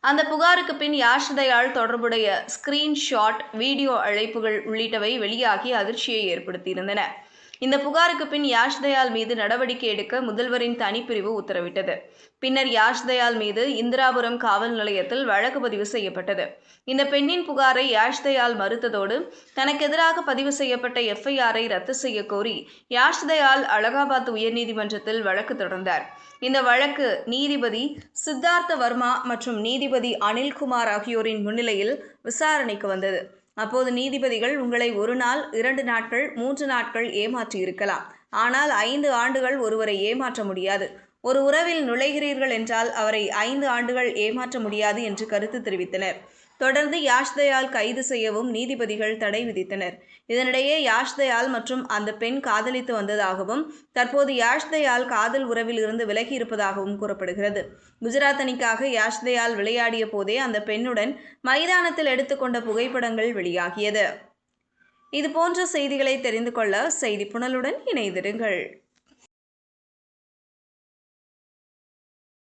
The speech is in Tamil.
அந்த புகாருக்கு பின் யாஷ் தயாள் தொடர்புடைய ஸ்கிரீன்ஷாட், வீடியோ அழைப்புகள் உள்ளிட்டவை வெளியாகி அதிர்ச்சியை ஏற்படுத்தியிருந்தன. இந்த புகாருக்கு பின் யாஷ் தயாள் மீது நடவடிக்கை எடுக்க முதல்வரின் தனிப்பிரிவு உத்தரவிட்டது. பின்னர் யாஷ் தயாள் மீது இந்திராபுரம் காவல் நிலையத்தில் வழக்கு பதிவு செய்யப்பட்டது. இந்த பெண்ணின் புகாரை யாஷ் தயாள் மறுத்ததோடு தனக்கு எதிராக பதிவு செய்யப்பட்ட எஃப்ஐஆரை ரத்து செய்ய கோரி யாஷ் தயாள் அலகாபாத் உயர்நீதிமன்றத்தில் வழக்கு தொடர்ந்தார். இந்த வழக்கு நீதிபதி சித்தார்த்த வர்மா மற்றும் நீதிபதி அனில்குமார் ஆகியோரின் முன்னிலையில் விசாரணைக்கு வந்தது. அப்போது நீதிபதிகள், உங்களை 1 நாள், 2 நாட்கள், 3 நாட்கள் ஏமாற்றியிருக்கலாம். ஆனால் 5 ஆண்டுகள் ஒருவரை ஏமாற்ற முடியாது. ஒரு உறவில் நுழைகிறீர்கள் என்றால் அவரை 5 ஆண்டுகள் ஏமாற்ற முடியாது என்று கருத்து தெரிவித்தனர். தொடர்ந்து யாஷ் தயாள் கைது செய்யவும் நீதிபதிகள் தடை விதித்தனர். இதனிடையே யாஷ் தயாள் மற்றும் அந்த பெண் காதலித்து வந்ததாகவும், தற்போது யாஷ் தயாள் காதல் உறவில் இருந்து விலகி இருப்பதாகவும் கூறப்படுகிறது. குஜராத் அணிக்காக யாஷ் தயாள் விளையாடிய போதே அந்த பெண்ணுடன் மைதானத்தில் எடுத்துக்கொண்ட புகைப்படங்கள் வெளியாகியது. இதுபோன்ற செய்திகளை தெரிந்து கொள்ள செய்தி புனலுடன் இணைந்திருங்கள்.